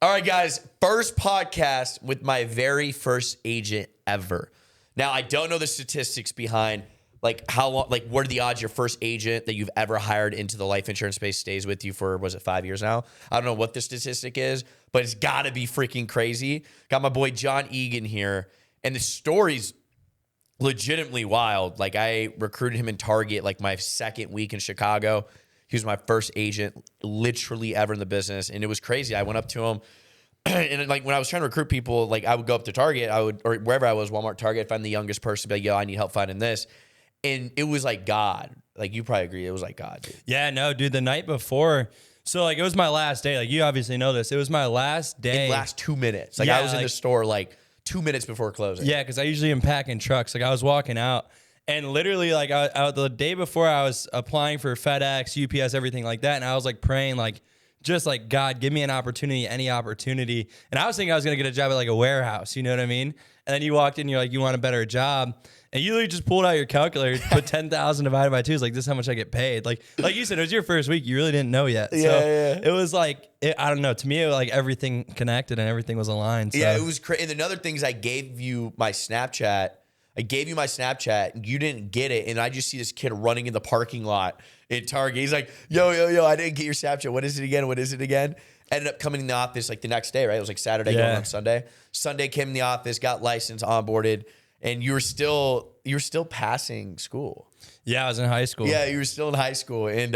All right, guys. First podcast with my very first agent ever. Now, I don't know the statistics behind like how long, like what are the odds your first agent that you've ever hired into the life insurance space stays with you for, was it 5 years now? I don't know what the statistic is, but it's got to be freaking crazy. Got my boy John Egan here, and the story's legitimately wild. Like, I recruited him in Target like my second week in Chicago. He was my first agent literally ever in the business. And it was crazy. I went up to him and like when I was trying to recruit people, like I would go up to Target, or wherever I was, Walmart, Target, find the youngest person, be like, yo, I need help finding this. And it was like God. Like, you probably agree. It was like God, dude. Yeah, no, dude, the night before. So like, it was my last day. Like, you obviously know this. It was my last day. In the last 2 minutes. Like, Yeah, I was in the store like 2 minutes before closing. Yeah, because I usually am packing trucks. Like, I was walking out. And literally, like, the day before, I was applying for FedEx, UPS, everything like that. And I was, like, praying, like, just like, God, give me an opportunity, any opportunity. And I was thinking I was going to get a job at, like, a warehouse. You know what I mean? And then you walked in, you're like, you want a better job. And you literally just pulled out your calculator, put 10,000 divided by 2. It's like, this is how much I get paid. Like you said, it was your first week. You really didn't know yet. Yeah. It was like, I don't know. To me, it was like everything connected and everything was aligned. So. Yeah, it was crazy. And another thing is I gave you my Snapchat. And you didn't get it. And I just see this kid running in the parking lot at Target. He's like, yo, I didn't get your Snapchat. What is it again? Ended up coming in the office like the next day, right? It was like Saturday going on Sunday. Sunday came in the office, got licensed, onboarded, and you were still passing school. Yeah, I was in high school. Yeah, you were still in high school. And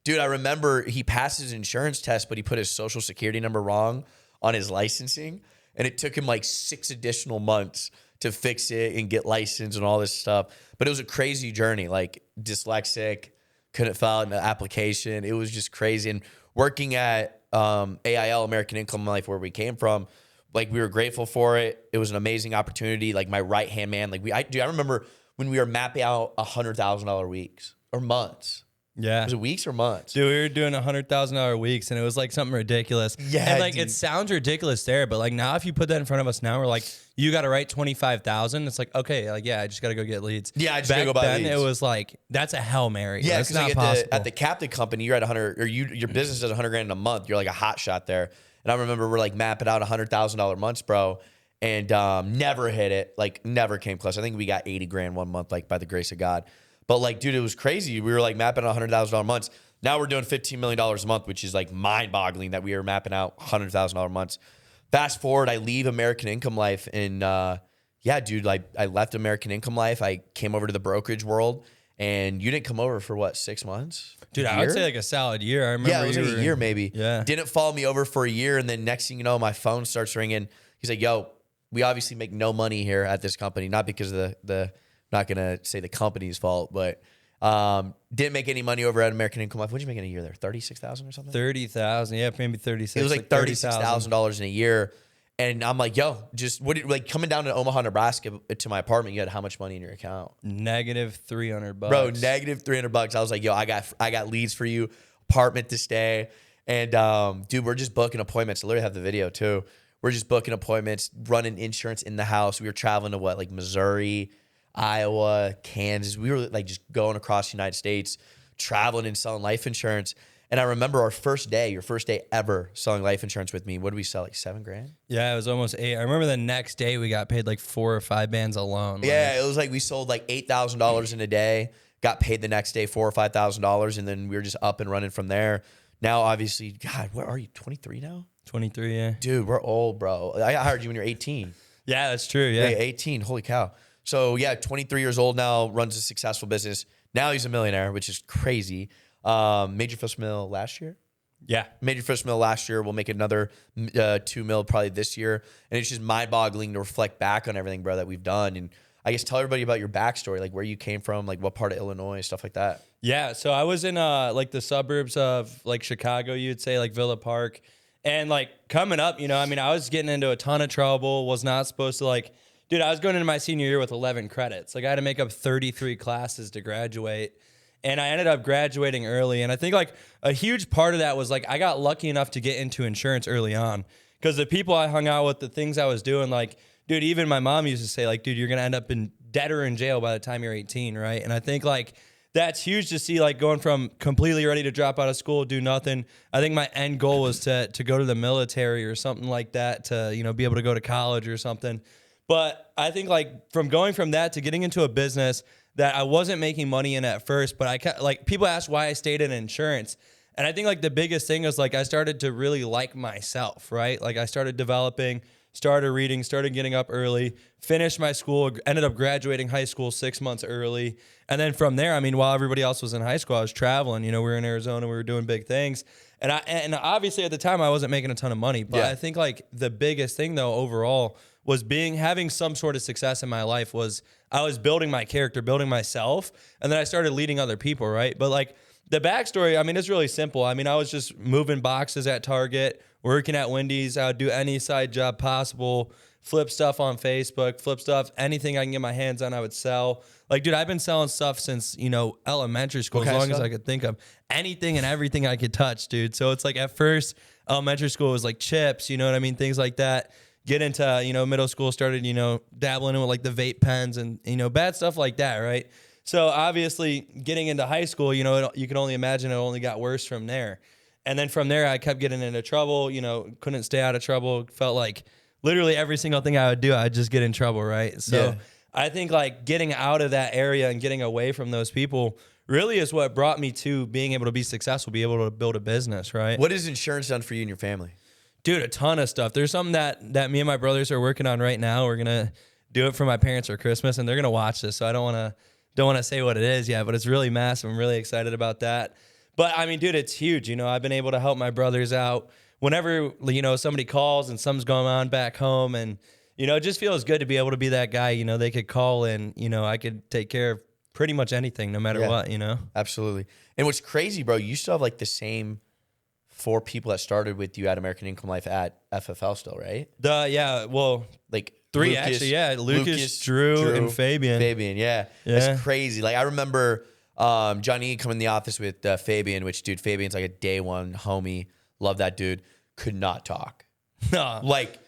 dude, I remember he passed his insurance test, but he put his social security number wrong on his licensing. And it took him like 6 additional months to fix it and get licensed and all this stuff. But it was a crazy journey, like dyslexic, couldn't fill out an application. It was just crazy. And working at AIL, American Income Life, where we came from, like, we were grateful for it. It was an amazing opportunity. Like, my right-hand man, like I remember when we were mapping out $100,000 weeks or months. Yeah. Was it weeks or months? Dude, we were doing $100,000 weeks, and it was like something ridiculous. Yeah, and like, dude. it sounds ridiculous there, but like now, if you put that in front of us now, we're like, you got to write 25,000. It's like, okay, like, yeah, I just got to go get leads. Yeah, I just got to go buy then, leads. it was like, that's a Hail Mary. Yeah, that's because not like possible. at the captive company, you're at 100, or your business does 100 grand in a month. You're like a hot shot there. And I remember we're like mapping out $100,000 months, bro, and never hit it. Like, never came close. I think we got 80 grand one month, like, by the grace of God. But like, dude, it was crazy. We were like mapping out $100,000 months. Now we're doing $15 million a month, which is like mind-boggling that we are mapping out $100,000 months. Fast forward, I leave American Income Life, and yeah, dude, like, I left American Income Life. I came over to the brokerage world, and you didn't come over for what, 6 months? Dude, I would say like a solid year. I remember. Yeah, it was like a year maybe. Yeah. Didn't follow me over for a year, and then next thing you know, my phone starts ringing. He's like, yo, we obviously make no money here at this company, not because of the not going to say the company's fault, but didn't make any money over at American Income Life. What'd you make in a year there? 36,000 or something? 30,000. Yeah, maybe 36. It was like $36,000 in a year. And I'm like, yo, just like coming down to Omaha, Nebraska to my apartment, you had how much money in your account? Negative $300. Bro, negative $300. I was like, yo, I got leads for you, apartment to stay. And dude, we're just booking appointments. I literally have the video too. We're just booking appointments, running insurance in the house. We were traveling to what, like Missouri, Iowa, Kansas. We were like just going across the United States, traveling and selling life insurance. And I remember your first day ever selling life insurance with me. What did we sell? Like $7 grand? Yeah, it was almost 8. I remember the next day we got paid like 4 or 5 bands alone. Yeah, it was like we sold like $8,000 in a day, got paid the next day $4,000 or $5,000, and then we were just up and running from there. Now, obviously, God, what are you, 23 now? 23, yeah. Dude, we're old, bro. I hired you when you were 18. Yeah, that's true, yeah. 18, holy cow. So yeah, 23 years old now, runs a successful business. Now he's a millionaire, which is crazy. Made your first mill last year? Yeah. Made your first mill last year. We'll make another 2 mil probably this year. And it's just mind-boggling to reflect back on everything, bro, that we've done. And I guess tell everybody about your backstory, like where you came from, like what part of Illinois, stuff like that. Yeah, so I was in like the suburbs of like Chicago, you'd say, like Villa Park. And like coming up, you know, I mean, I was getting into a ton of trouble, was not supposed to like, dude, I was going into my senior year with 11 credits. Like I had to make up 33 classes to graduate. And I ended up graduating early. And I think like a huge part of that was like I got lucky enough to get into insurance early on. Because the people I hung out with, the things I was doing, like, dude, even my mom used to say, like, dude, you're going to end up in debt or in jail by the time you're 18, right? And I think like that's huge to see, like going from completely ready to drop out of school, do nothing. I think my end goal was to go to the military or something like that, to, you know, be able to go to college or something. But I think like from going from that to getting into a business that I wasn't making money in at first, but like people ask why I stayed in insurance. And I think like the biggest thing was like I started to really like myself, right? Like I started developing, started reading, started getting up early, finished my school, ended up graduating high school 6 months early. And then from there, I mean, while everybody else was in high school, I was traveling, you know, we were in Arizona, we were doing big things. And obviously at the time I wasn't making a ton of money, but I think like the biggest thing though overall was having some sort of success in my life. Was I was building my character, building myself, and then I started leading other people, right? But like the backstory, I mean, it's really simple. I mean, I was just moving boxes at Target, working at Wendy's. I would do any side job possible, flip stuff on Facebook, flip stuff, anything I can get my hands on, I would sell. Like, dude, I've been selling stuff since, you know, elementary school, as long as I could think of. Anything and everything I could touch, dude. So it's like at first, elementary school was like chips, you know what I mean? Things like that. Get into, you know, middle school, started, you know, dabbling in with like the vape pens and, you know, bad stuff like that, right? So obviously getting into high school, you know, you can only imagine it only got worse from there. And then from there, I kept getting into trouble, you know, couldn't stay out of trouble. Felt like literally every single thing I would do, I'd just get in trouble, right? So I think like getting out of that area and getting away from those people really is what brought me to being able to be successful, be able to build a business, right? What has insurance done for you and your family? Dude, a ton of stuff. There's something that me and my brothers are working on right now. We're gonna do it for my parents for Christmas, and they're gonna watch this. So I don't wanna say what it is yet, but it's really massive. I'm really excited about that. But I mean, dude, it's huge. You know, I've been able to help my brothers out whenever, you know, somebody calls and something's going on back home, and you know, it just feels good to be able to be that guy. You know, they could call and, you know, I could take care of pretty much anything, no matter what. You know, absolutely. And what's crazy, bro, you still have like the same 4 people that started with you at American Income Life at FFL still, right? Like 3 Lucas, actually, Lucas, Drew, and Fabian. Yeah. That's crazy. Like I remember John Egan coming in the office with Fabian, which, dude, Fabian's like a day one homie. Love that dude. Could not talk. Like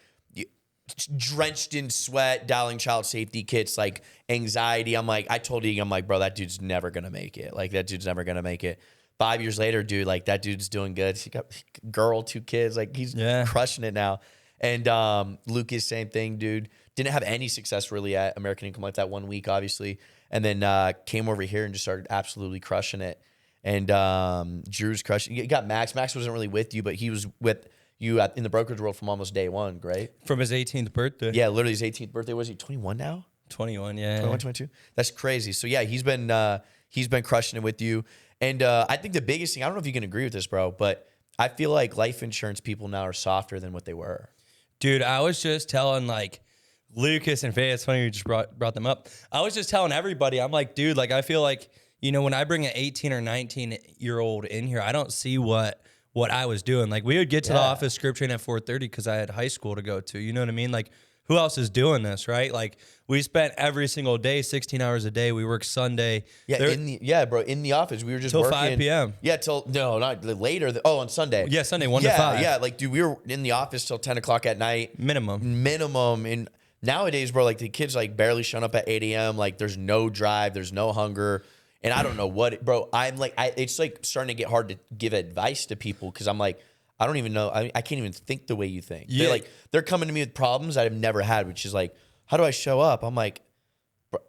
drenched in sweat, dialing child safety kits, like anxiety. I told Egan, I'm like, bro, that dude's never going to make it. Like that dude's never going to make it. 5 years later, dude, like that dude's doing good. He got a girl, 2 kids. Like he's crushing it now. And Lucas, same thing, dude. Didn't have any success really at American Income Life that 1 week, obviously. And then came over here and just started absolutely crushing it. And Drew's crushing. You got Max. Max wasn't really with you, but he was with you in the brokerage world from almost day one, right? From his 18th birthday. Yeah, literally his 18th birthday. Was he 21 now? 21, yeah. 21, 22. That's crazy. So yeah, he's been crushing it with you. And I think the biggest thing, I don't know if you can agree with this, bro, but I feel like life insurance people now are softer than what they were. Dude, I was just telling like Lucas and Faye, it's funny you just brought them up. I was just telling everybody, I'm like, dude, like I feel like, you know, when I bring an 18 or 19-year-old in here, I don't see what I was doing. Like we would get to the office script train at 4:30 because I had high school to go to. You know what I mean? Like who else is doing this, right? Like we spent every single day, 16 hours a day. We work Sunday. Yeah, bro, in the office. We were just till working. 5 p.m. Yeah, no, not later. On Sunday. Yeah, Sunday, 1 to 5. Yeah, like, dude, we were in the office till 10 o'clock at night. Minimum. And nowadays, bro, like the kids like barely showing up at 8 a.m. Like there's no drive, there's no hunger. And I don't know bro, I'm like, it's like starting to get hard to give advice to people because I'm like, I don't even know. I can't even think the way you think. Yeah. They're coming to me with problems I've never had, which is like, how do I show up? I'm like,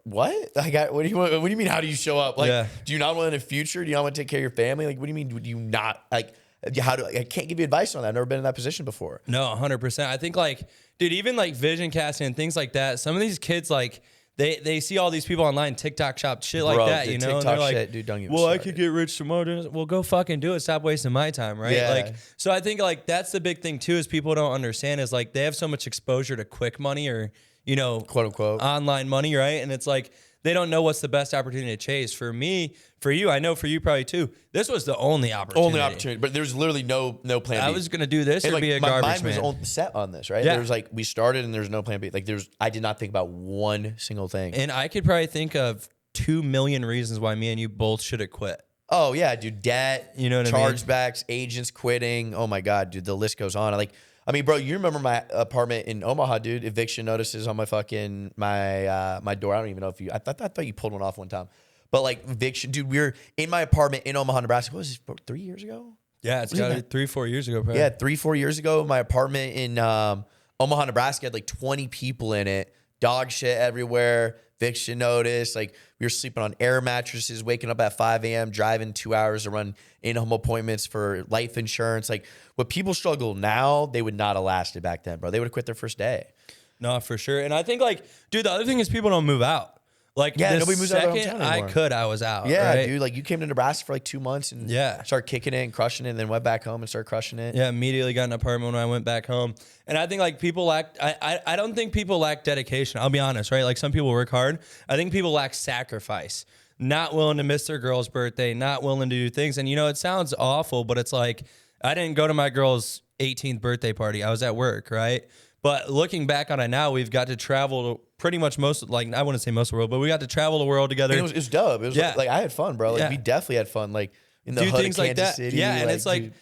what? What do you mean? How do you show up? Like, do you not want a future? Do you not want to take care of your family? Like, what do you mean? Would you not like? I can't give you advice on that. I've never been in that position before. No, 100%. I think like, dude, even like vision casting and things like that. Some of these kids like. They see all these people online, TikTok shop, shit like that, you know? TikTok and they're like, shit, dude, don't get me well, started. I could get rich tomorrow. Well, go fucking do it. Stop wasting my time, right? Yeah. Like, so I think like that's the big thing too is people don't understand is like they have so much exposure to quick money or, you know, quote unquote online money, right? And it's like they don't know what's the best opportunity to chase. For me, for you, I know for you probably too, this was the only opportunity. But there's literally no plan B. I was going to do this or be a garbage man. My mind was set on this, right? Yeah. There was like, we started and there's no plan B. Like I did not think about one single thing. And I could probably think of 2 million reasons why me and you both should have quit. Oh yeah, dude, debt, you know what I mean? Chargebacks, agents quitting. Oh my God, dude, the list goes on. I mean, bro, you remember my apartment in Omaha, dude? Eviction notices on my fucking my door. I don't even know if I thought you pulled one off one time. But like eviction, dude, we were in my apartment in Omaha, Nebraska. What was this, 3 years ago? Yeah, it's got to be 3-4 years ago, probably. Yeah, 3-4 years ago, my apartment in Omaha, Nebraska had like 20 people in it. Dog shit everywhere. Eviction notice. Like we were sleeping on air mattresses, waking up at 5 a.m., driving 2 hours to run in-home appointments for life insurance. Like what people struggle now, they would not have lasted back then, bro. They would have quit their first day. No, for sure. And I think like, dude, the other thing is people don't move out. Like, Yeah, the nobody moves out of their second hometown anymore. I was out. Yeah, right? dude. Like you came to Nebraska for like 2 months and started kicking it and crushing it, and then went back home and started crushing it. Yeah, immediately got an apartment when I went back home. And I think like people lack, I don't think people lack dedication. I'll be honest, right? Like some people work hard. I think people lack sacrifice. Not willing to miss their girl's birthday, not willing to do things. And you know, it sounds awful, but it's like, I didn't go to my girl's 18th birthday party. I was at work, right? But looking back on it now, we've got to travel to pretty much most, like, I wouldn't say most of the world, but we got to travel the world together. It was dope. It was like I had fun, bro. Like we definitely had fun. Like in the do hood things of like Kansas that. City. Yeah, and it's like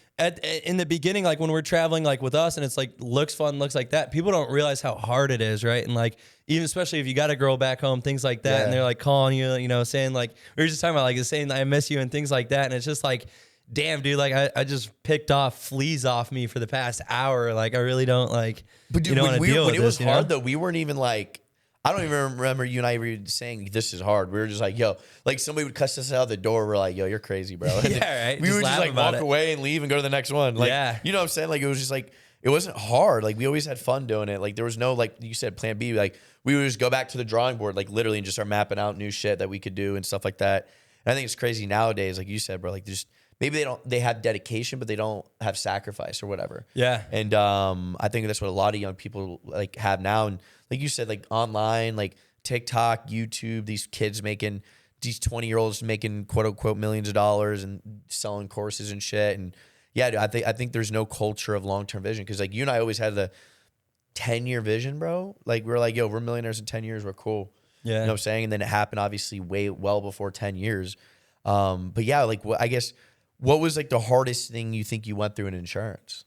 in the beginning, like when we're traveling like with us and it's like looks fun, looks like that, people don't realize how hard it is, right? And like even especially if you got a girl back home, things like that, and they're like calling you, you know, saying like we were just talking about like saying I miss you and things like that, and it's just like, damn, dude, like I just picked off fleas off me for the past hour. Like I really don't like. But dude, you know, when it was this, hard though, we weren't even like. I don't even remember you and I were saying this is hard. We were just like, yo, like somebody would cuss us out the door. We're like, yo, you're crazy, bro. Yeah, right. We would just like walk away and leave and go to the next one. Like, you know what I'm saying? Like it was just like it wasn't hard. Like we always had fun doing it. Like there was no like you said plan B. Like we would just go back to the drawing board, like literally, and just start mapping out new shit that we could do and stuff like that. And I think it's crazy nowadays, like you said, bro. Like just maybe they have dedication, but they don't have sacrifice or whatever. Yeah. And I think that's what a lot of young people like have now. And like you said, like online, like TikTok, YouTube, these kids making, these 20-year-olds making quote unquote millions of dollars and selling courses and shit. And yeah, dude, I think there's no culture of long-term vision. Cause like you and I always had the 10-year vision, bro. Like we were like, yo, we're millionaires in 10 years. We're cool. Yeah. You know what I'm saying? And then it happened obviously well before 10 years. But yeah, like I guess what was like the hardest thing you think you went through in insurance?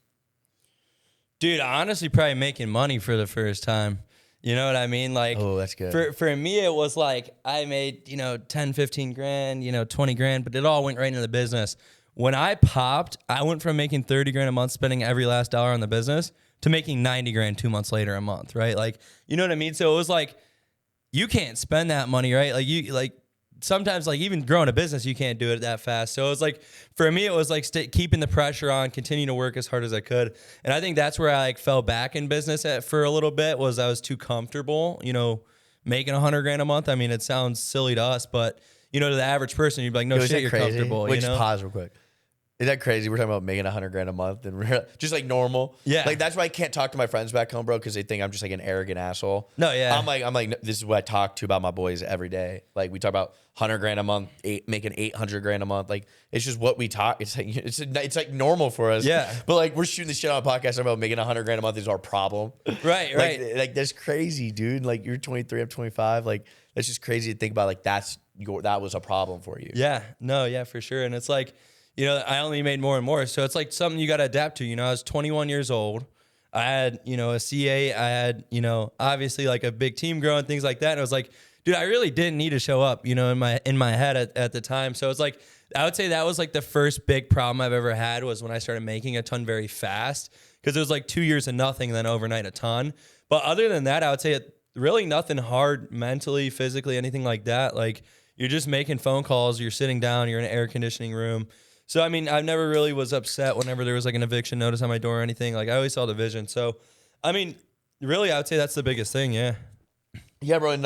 Dude, honestly, probably making money for the first time. You know what I mean? Like, oh, that's good. For me, it was like I made, 10, 15 grand, 20 grand, but it all went right into the business. When I popped, I went from making 30 grand a month, spending every last dollar on the business, to making 90 grand 2 months later a month, right? Like, you know what I mean? So it was like, you can't spend that money, right? Like sometimes like even growing a business, you can't do it that fast. So it was like, for me, it was like keeping the pressure on, continuing to work as hard as I could. And I think that's where I like fell back in business for a little bit, was I was too comfortable, making 100 grand a month. I mean, it sounds silly to us, but to the average person, you'd be like, no shit, you're crazy? comfortable. Wait, just pause real quick. Is that crazy? We're talking about making 100 grand a month and we're just like normal. Yeah. Like that's why I can't talk to my friends back home, bro, because they think I'm just like an arrogant asshole. No, yeah. I'm like, no, this is what I talk to about my boys every day. Like we talk about 100 grand a month, making 800 grand a month. Like it's just what we talk. It's like it's like normal for us. Yeah. But like we're shooting this shit on a podcast about making 100 grand a month is our problem. Right. Like that's crazy, dude. Like you're 23, I'm 25. Like that's just crazy to think about. Like that was a problem for you. Yeah. No. Yeah. For sure. And it's like, I only made more and more. So it's like something you got to adapt to. I was 21 years old. I had, a CA. I had, obviously like a big team growing, things like that. And I was like, dude, I really didn't need to show up, in my head at the time. So it's like, I would say that was like the first big problem I've ever had, was when I started making a ton very fast, because it was like 2 years of nothing, and then overnight a ton. But other than that, I would say really nothing hard mentally, physically, anything like that. Like you're just making phone calls, you're sitting down, you're in an air conditioning room. So, I mean, I never really was upset whenever there was like an eviction notice on my door or anything. Like I always saw the vision. So, I mean, really, I would say that's the biggest thing. Yeah. Yeah, bro. And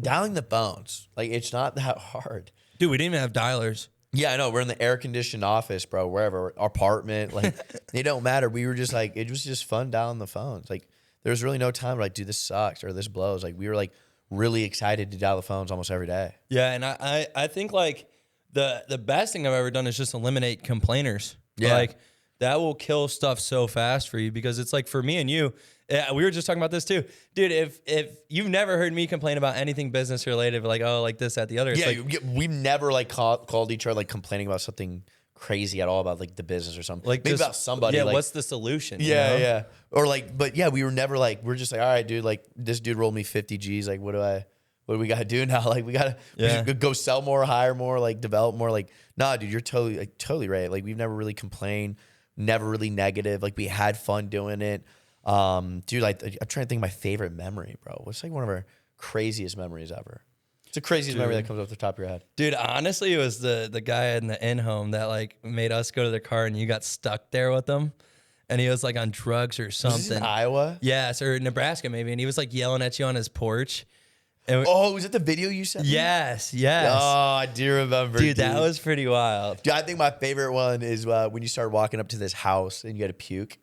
dialing the phones, like it's not that hard. Dude, we didn't even have dialers. Yeah, I know. We're in the air conditioned office, bro, wherever, our apartment. Like it don't matter. We were just like, it was just fun dialing the phones. Like there was really no time to like, dude, this sucks or this blows. Like we were like really excited to dial the phones almost every day. Yeah. And I think like, the best thing I've ever done is just eliminate complainers. Yeah. Like that will kill stuff so fast for you, because it's like for me and you, we were just talking about this too. Dude, if you've never heard me complain about anything business related, like, oh, like this, that, the other. It's like, we've never like called each other like complaining about something crazy at all about like the business or something. like maybe about somebody. Yeah, like, what's the solution? Yeah, yeah. Or like, but yeah, we were never like, we're just like, all right, dude, like this dude rolled me 50 G's. Like, what what do we got to do now? Like we should go sell more, hire more, like develop more. Like, nah, dude, you're totally right. Like we've never really complained, never really negative. Like we had fun doing it. Dude, like I'm trying to think of my favorite memory, bro. What's like one of our craziest memories ever? It's the craziest memory that comes off the top of your head. Dude, honestly, it was the guy in the in-home that like made us go to the car and you got stuck there with him. And he was like on drugs or something. Was this in Iowa? Yes, or Nebraska maybe. And he was like yelling at you on his porch. Was it the video you sent me? Yes. Oh, I do remember. Dude, that was pretty wild. Dude, I think my favorite one is when you started walking up to this house and you had to puke.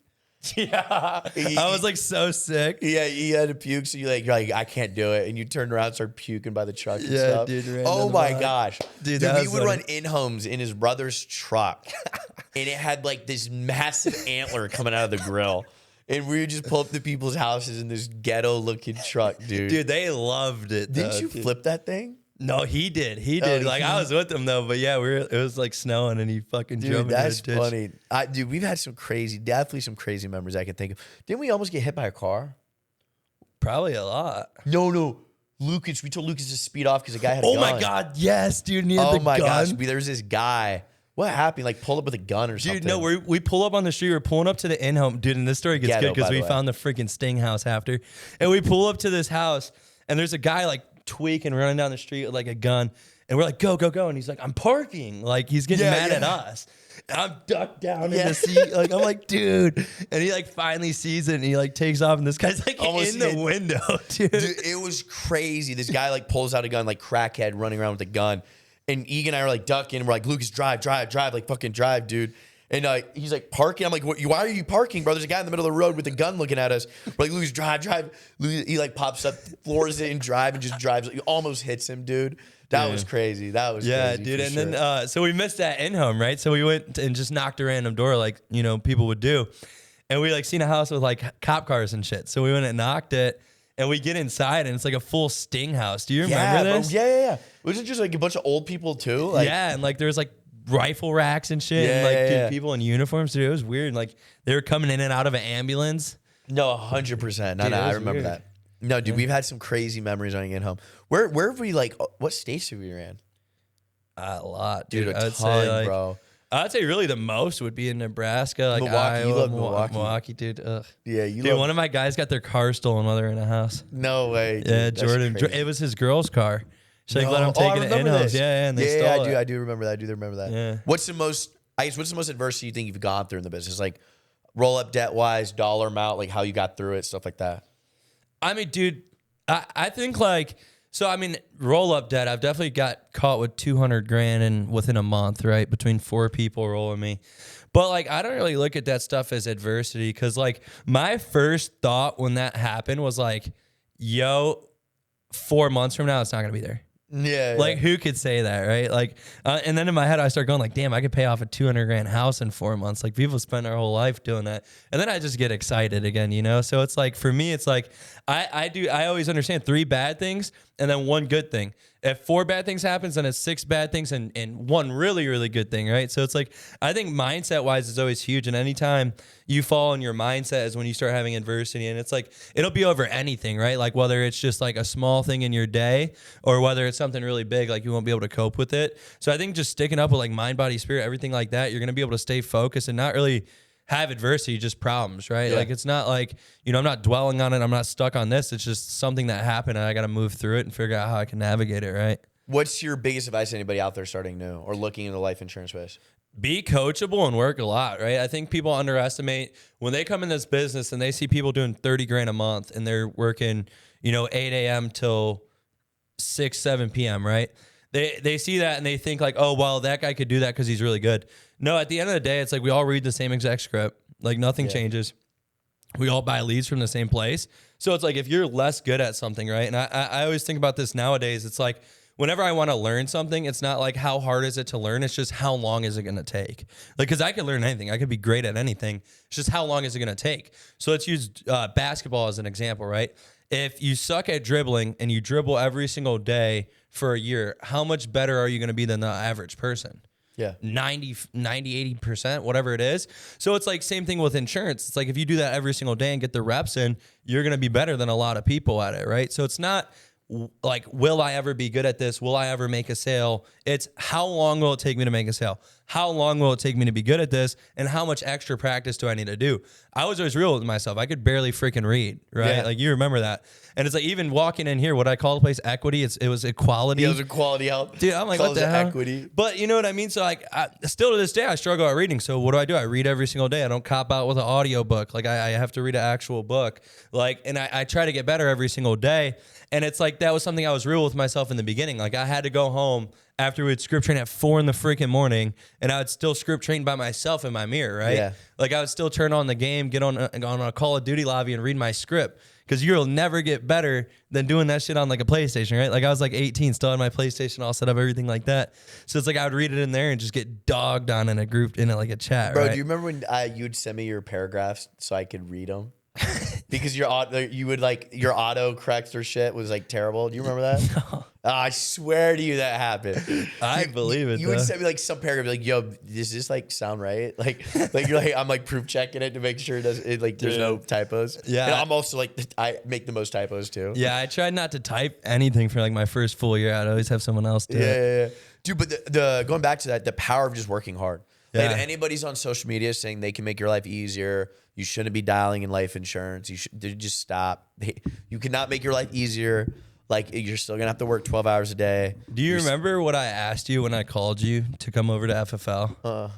Yeah. I was like so sick. Yeah, you had to puke, so you're like, I can't do it. And you turned around and started puking by the truck and stuff. Dude. Oh my gosh. Dude, we would run in-homes in his brother's truck. And it had like this massive antler coming out of the grill. And we would just pull up to people's houses in this ghetto-looking truck, dude. Dude, they loved it. Didn't you flip that thing? No, he did. Like I was with him though, but yeah, it was like snowing and he fucking drove into that's a ditch. funny. Dude, we've had definitely some crazy memories I can think of. Didn't we almost get hit by a car? Probably a lot. No. Lucas, we told Lucas to speed off because the guy had a gun. Oh my God, yes, dude. And he had the gun. Gosh, there's this guy. What happened? Like pulled up with a gun or something? Dude, no, we pull up on the street. We're pulling up to the in-home. Dude, and this story gets good because we found the freaking Sting house after. And we pull up to this house and there's a guy like tweaking, running down the street with like a gun. And we're like, go. And he's like, I'm parking. Like he's getting mad at us. And I'm ducked down in the seat. Like I'm like, dude. And he like finally sees it and he like takes off and this guy's like almost in the window, dude. It was crazy. This guy like pulls out a gun, like crackhead running around with a gun. And Egan and I are like ducking. And we're like, Lucas, drive, like fucking drive, dude. And he's like parking. I'm like, why are you parking, bro? There's a guy in the middle of the road with a gun looking at us. We're like, Lucas, drive. He like pops up, floors it and drive and just drives. He almost hits him, dude. That was crazy. That was crazy, dude. And then so we missed that in-home, right? So we went and just knocked a random door like, people would do. And we like seen a house with like cop cars and shit. So we went and knocked it. And we get inside, and it's like a full Sting house. Do you remember this? Yeah. Was it just like a bunch of old people too? Like, yeah, and like there's like rifle racks and shit, and like dude, people in uniforms. Dude, it was weird. Like they were coming in and out of an ambulance. No, 100%. No, I remember that. No, dude, we've had some crazy memories on getting home. Where have we like? What states have we ran? A lot, dude. I'd ton, say, bro. I'd say really the most would be in Nebraska, like Milwaukee. Iowa, You love Milwaukee, dude. Ugh. Yeah, dude. One of my guys got their car stolen while they were in a house. No way. Dude. Yeah, Jordan. It was his girl's car. So let him take it in-house. Yeah, and they stole it. I do remember that. I do remember that. Yeah. What's the most adversity you think you've gone through in the business? Like roll up debt wise, dollar amount, like how you got through it, stuff like that. I mean, dude, I think like. So, I mean, roll up debt. I've definitely got caught with 200 grand and within a month, right? Between 4 people rolling me. But like, I don't really look at that stuff as adversity. Cause like my first thought when that happened was like, yo, 4 months from now, it's not going to be there. Yeah. Like who could say that, right? Like, and then in my head, I start going like, damn, I could pay off a 200 grand house in 4 months. Like people spend their whole life doing that. And then I just get excited again, So it's like, for me, it's like, I always understand 3 bad things and then 1 good thing. If 4 bad things happens, then it's 6 bad things and 1 really, really good thing, right? So it's like, I think mindset wise is always huge. And anytime you fall in your mindset is when you start having adversity. And it's like, it'll be over anything, right? Like whether it's just like a small thing in your day or whether it's something really big, like you won't be able to cope with it. So I think just sticking up with like mind, body, spirit, everything like that, you're going to be able to stay focused and not really have adversity, just problems, right? Yeah. Like it's not like, I'm not dwelling on it. I'm not stuck on this. It's just something that happened and I got to move through it and figure out how I can navigate it, right? What's your biggest advice to anybody out there starting new or looking into the life insurance space? Be coachable and work a lot, right? I think people underestimate when they come in this business and they see people doing 30 grand a month and they're working, 8 a.m. till 6, 7 p.m., right? They see that and they think like, oh, well, that guy could do that because he's really good. No, at the end of the day, it's like we all read the same exact script. Like nothing changes. We all buy leads from the same place. So it's like if you're less good at something, right? And I always think about this nowadays. It's like whenever I want to learn something, it's not like how hard is it to learn. It's just how long is it going to take? Like, because I could learn anything. I could be great at anything. It's just how long is it going to take? So let's use basketball as an example, right? If you suck at dribbling and you dribble every single day for a year, how much better are you going to be than the average person? Yeah. 90, 80%, whatever it is. So it's like same thing with insurance. It's like if you do that every single day and get the reps in, you're going to be better than a lot of people at it, right? So it's not like, will I ever be good at this? Will I ever make a sale? It's how long will it take me to make a sale? How long will it take me to be good at this? And how much extra practice do I need to do? I was always real with myself. I could barely freaking read, right? Yeah. Like, you remember that. And it's like, even walking in here, what I call the place equity, it was equality. Yeah, it was equality help. Dude, I'm like, Calls what the it hell? equity. But you know what I mean? So like, still to this day, I struggle at reading. So what do? I read every single day. I don't cop out with an audio book. Like I have to read an actual book. Like, and I try to get better every single day. And it's like, that was something I was real with myself in the beginning. Like, I had to go home after we'd script train at 4 in the freaking morning, and I would still script train by myself in my mirror, right? Yeah. Like, I would still turn on the game, get on a Call of Duty lobby and read my script, because you'll never get better than doing that shit on like a PlayStation, right? Like, I was like 18, still had my PlayStation all set up, everything like that. So it's like I would read it in there and just get dogged on in a group, in like a chat, Bro, right? do you remember when you'd send me your paragraphs so I could read them? Because your auto correct or shit was like terrible. Do you remember that? No. I swear to you that happened. I believe it. You would send me like some paragraph, like, "Yo, does this like sound right?" Like you're like, I'm like proof checking it to make sure there's no typos. Yeah. And I'm also like, I make the most typos too. Yeah, I tried not to type anything for like my first full year. I'd always have someone else do it. Yeah. Dude, but the going back to that, the power of just working hard. Like, Yeah. if anybody's on social media saying they can make your life easier, you shouldn't be dialing in life insurance. You should just stop. You cannot make your life easier. Like, you're still gonna have to work 12 hours a day. Do you remember what I asked you when I called you to come over to FFL?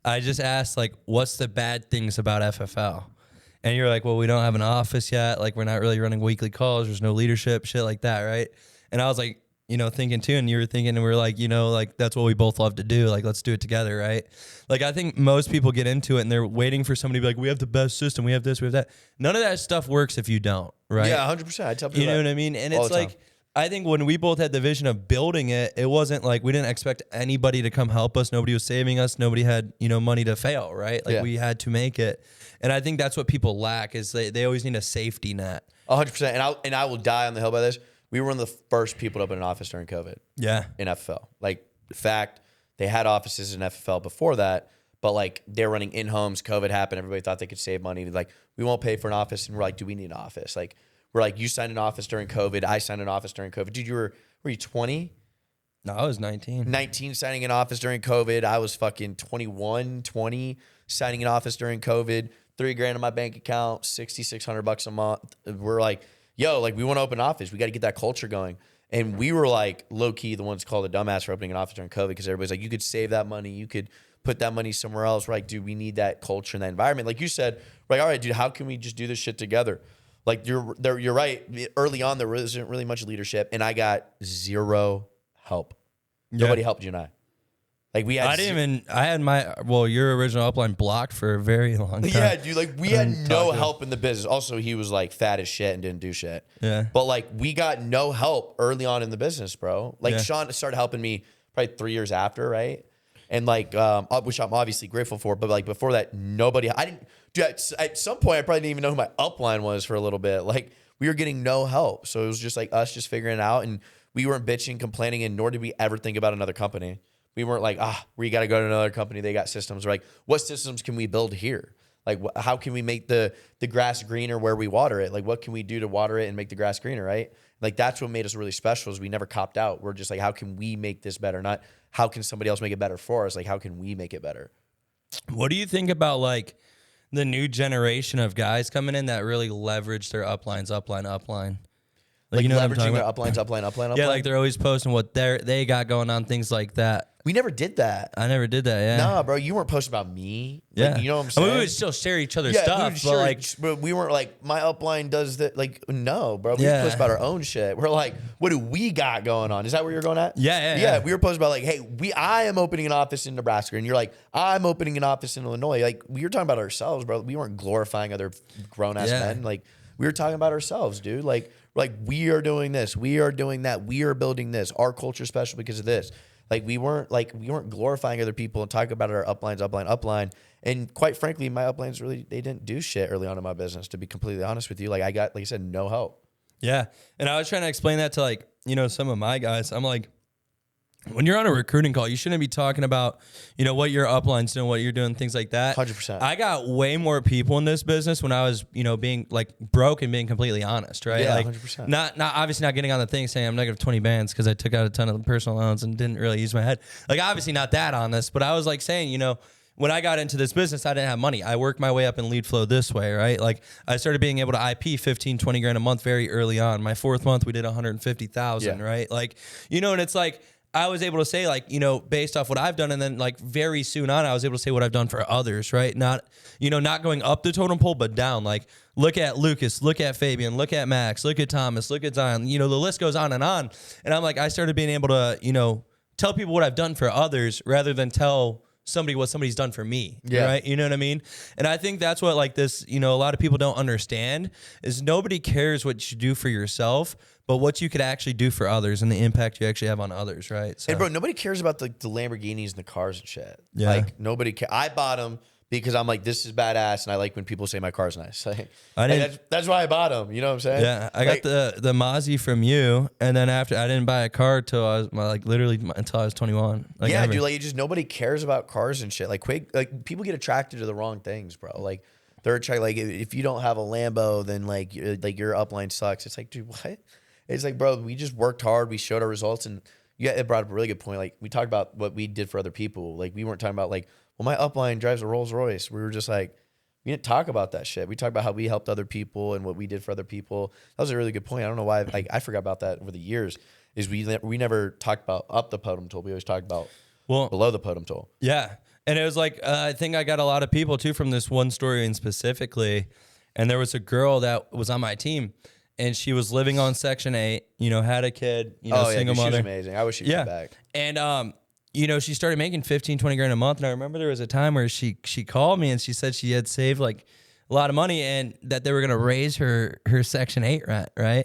I just asked, like, what's the bad things about FFL? And you're like, well, we don't have an office yet. Like, we're not really running weekly calls. There's no leadership, shit like that, right? And I was like, thinking too, and you were thinking, and we were like, like, that's what we both love to do. Like, let's do it together, right? Like, I think most people get into it and they're waiting for somebody to be like, we have the best system, we have this, we have that. None of that stuff works if you don't, right? Yeah, 100%. I tell people You know what I mean? And it's like, I think when we both had the vision of building it, it wasn't like we didn't expect anybody to come help us. Nobody was saving us. Nobody had, money to fail, right? Like, we had to make it. And I think that's what people lack, is they always need a safety net. 100%. And I will die on the hill by this. We were one of the first people to open an office during COVID. Yeah. In FFL. Like, in fact, they had offices in FFL before that, but like, they're running in homes. COVID happened. Everybody thought they could save money. Like, we won't pay for an office. And we're like, do we need an office? Like, we're like, you signed an office during COVID. I signed an office during COVID. Dude, were you 20? No, I was 19. 19 signing an office during COVID. I was fucking 21, 20 signing an office during COVID. $3,000 in my bank account, $6,600 a month. We're like, yo, like, we want to open an office. We got to get that culture going. And we were like, low key, the ones called a dumbass for opening an office during COVID, because everybody's like, you could save that money. You could put that money somewhere else. We're like, dude, we need that culture and that environment. Like you said, we're like, all right, dude, how can we just do this shit together? Like, you're right. Early on, there wasn't really much leadership, and I got zero help. Yeah. Nobody helped you and I. Like, we had. I had your original upline blocked for a very long time. Yeah, dude. Like, we had no help in the business. Also, he was like fat as shit and didn't do shit. Yeah. But like, we got no help early on in the business, bro. Like, Yeah. Sean started helping me probably 3 years after, right? And like, which I'm obviously grateful for. But like, before that, I didn't. Dude, at some point, I probably didn't even know who my upline was for a little bit. Like, we were getting no help. So it was just like us just figuring it out. And we weren't bitching, complaining, and nor did we ever think about another company. We weren't like, we got to go to another company. They got systems. We're like, what systems can we build here? Like, how can we make the grass greener where we water it? Like, what can we do to water it and make the grass greener, right? Like, that's what made us really special, is we never copped out. We're just like, how can we make this better? Not how can somebody else make it better for us? Like, how can we make it better? What do you think about like the new generation of guys coming in that really leverage their upline? Like, you know what I'm leveraging talking their about? upline. Yeah, like they're always posting what they got going on, things like that. We never did that. I never did that. Yeah. Nah, bro, you weren't posting about me. Yeah. Like, you know what I'm saying? I mean, we would still share each other's we stuff, would share, but we weren't like, my upline does that. Like, no, bro. We post about our own shit. We're like, what do we got going on? Is that where you're going at? Yeah. We were posting about like, hey, I am opening an office in Nebraska, and you're like, I'm opening an office in Illinois. Like, we were talking about ourselves, bro. We weren't glorifying other grown ass men. Like, we were talking about ourselves, dude. Like, we are doing this, we are doing that, we are building this. Our culture is special because of this. Like, we weren't glorifying other people and talking about our upline. And quite frankly, my uplines they didn't do shit early on in my business, to be completely honest with you. Like, I got, like I said, no help. Yeah. And I was trying to explain that to, like, some of my guys. I'm like, when you're on a recruiting call, you shouldn't be talking about, what your upline's doing, what you're doing, things like that. 100%. I got way more people in this business when I was, being like broke and being completely honest, right? Yeah, like 100%. Not obviously not getting on the thing saying I'm negative 20 bands because I took out a ton of personal loans and didn't really use my head. Like obviously not that honest, but I was like saying, when I got into this business, I didn't have money. I worked my way up in lead flow this way, right? Like I started being able to IP 15, 20 grand a month very early on. My 4th month, we did 150,000, right? Like, and it's like, I was able to say like, based off what I've done. And then like very soon on, I was able to say what I've done for others, right? Not, not going up the totem pole, but down. Like look at Lucas, look at Fabian, look at Max, look at Thomas, look at Zion, the list goes on. And I'm like, I started being able to, tell people what I've done for others rather than tell somebody what somebody's done for me, right? You know what I mean? And I think that's what like this, a lot of people don't understand is nobody cares what you do for yourself, but what you could actually do for others and the impact you actually have on others, right? So, and bro, nobody cares about the Lamborghinis and the cars and shit. Yeah. Like nobody cares. I bought them because I'm like, this is badass, and I like when people say my car's nice. Like, that's why I bought them. You know what I'm saying? Yeah, I got the Mozzie from you, and then after I didn't buy a car till I was literally until I was 21. Like, yeah, dude, like just nobody cares about cars and shit. Like people get attracted to the wrong things, bro. Like they're attracted. Like if you don't have a Lambo, then like your upline sucks. It's like, dude, what? It's like, bro, we just worked hard. We showed our results, and it brought up a really good point. Like we talked about what we did for other people. Like we weren't talking about like, well, my upline drives a Rolls Royce. We were just like, we didn't talk about that shit. We talked about how we helped other people and what we did for other people. That was a really good point. I don't know why. Like I forgot about that over the years. Is we never talked about up the totem pole. We always talked about below the totem pole. Yeah, and it was like I think I got a lot of people too from this one story in specifically. And there was a girl that was on my team, and she was living on Section 8. Had a kid. Single mother. She was amazing. I wish she came back. And she started making 15, 20 grand a month. And I remember there was a time where she called me and she said she had saved like a lot of money and that they were going to raise her Section 8 rent, right?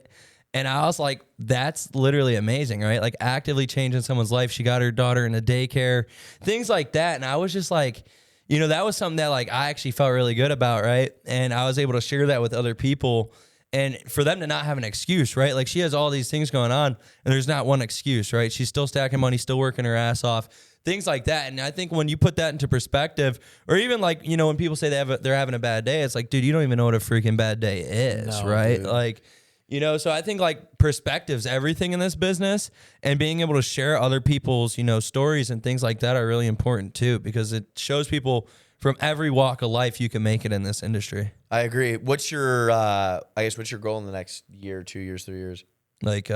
And I was like, that's literally amazing, right? Like actively changing someone's life. She got her daughter in a daycare, things like that. And I was just like, that was something that like I actually felt really good about, right? And I was able to share that with other people. And for them to not have an excuse, right? Like she has all these things going on and there's not one excuse, right? She's still stacking money, still working her ass off, things like that. And I think when you put that into perspective, or even like, when people say they're having a bad day, it's like, dude, you don't even know what a freaking bad day is, right? Dude. Like, so I think like perspective's everything in this business, and being able to share other people's, stories and things like that are really important too, because it shows people from every walk of life you can make it in this industry. I agree. What's your what's your goal in the next year, 2 years, 3 years? Like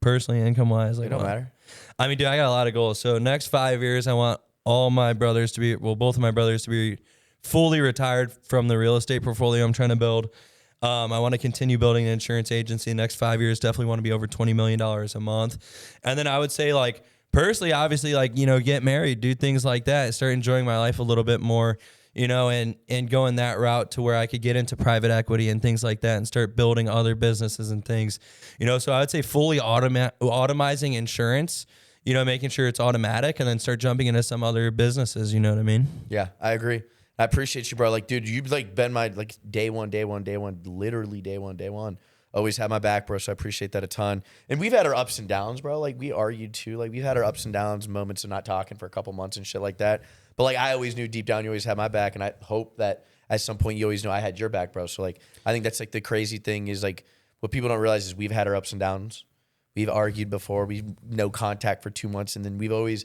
personally, income wise, like it don't matter. I mean, dude, I got a lot of goals. So next 5 years, I want all my brothers to be, both of my brothers to be fully retired from the real estate portfolio I'm trying to build. I want to continue building an insurance agency. Next 5 years, definitely want to be over $20 million a month. And then I would say like, personally, obviously, like, get married, do things like that, start enjoying my life a little bit more, and going that route to where I could get into private equity and things like that and start building other businesses and things, so I would say fully automizing insurance, making sure it's automatic, and then start jumping into some other businesses. You know what I mean? Yeah, I agree. I appreciate you, bro. Like, dude, you've like been my like day one, literally day one. Always had my back, bro. So I appreciate that a ton. And we've had our ups and downs, bro. Like we argued too. Like we've had our ups and downs, moments of not talking for a couple months and shit like that. But like I always knew deep down you always had my back, and I hope that at some point you always know I had your back, bro. So like I think that's like the crazy thing is like what people don't realize is we've had our ups and downs. We've argued before. We've no contact for 2 months, and then we'd always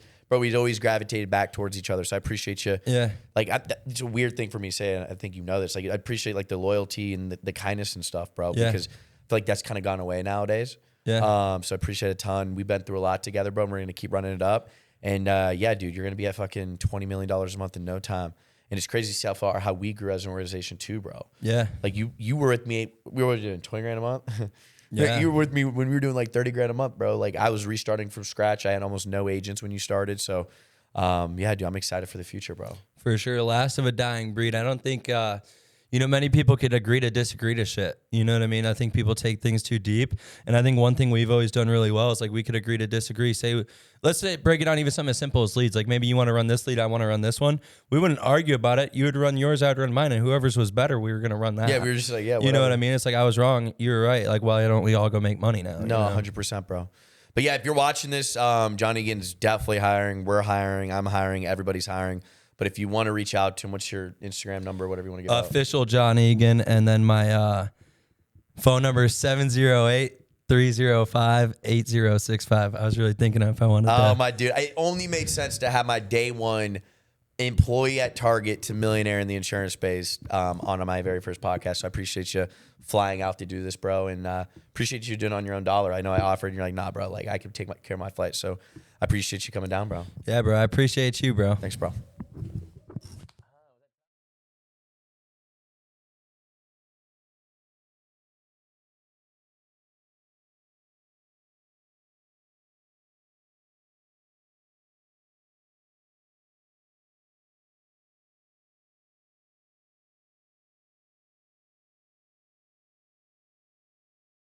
gravitated back towards each other. So I appreciate you. Yeah. Like it's a weird thing for me to say. I think you know this. Like I appreciate like the loyalty and the kindness and stuff, bro. Yeah. Because I feel like that's kind of gone away nowadays. Yeah. So I appreciate it a ton. We've been through a lot together, bro. And we're gonna keep running it up. And yeah, dude, you're gonna be at fucking $20 million a month in no time. And it's crazy to see how we grew as an organization too, bro. Yeah. Like you were with me. We were doing 20 grand a month. Yeah. You were with me when we were doing like 30 grand a month, bro. Like I was restarting from scratch. I had almost no agents when you started. So yeah, dude, I'm excited for the future, bro. For sure. Last of a dying breed. I don't think, many people could agree to disagree to shit. You know what I mean? I think people take things too deep. And I think one thing we've always done really well is like we could agree to disagree. Let's say break it down even something as simple as leads. Like maybe you want to run this lead, I want to run this one. We wouldn't argue about it. You would run yours, I'd run mine, and whoever's was better, we were going to run that. Yeah, we were just like, yeah, whatever. You know what I mean? It's like I was wrong, you were right. Like, why don't we all go make money now? No, 100%, bro. But yeah, if you're watching this, John Egan's definitely hiring. We're hiring. I'm hiring. Everybody's hiring. But if you want to reach out to him, what's your Instagram number, whatever you want to get out? Official John Egan. And then my phone number is 708-305-8065. I was really thinking if I wanted Oh, that. my dude. It only made sense to have my day one employee at Target to millionaire in the insurance space on my very first podcast. So I appreciate you flying out to do this, bro. And appreciate you doing it on your own dollar. I know I offered and you're like, nah, bro, like I can take care of my flight. So I appreciate you coming down, bro. Yeah, bro. I appreciate you, bro. Thanks, bro.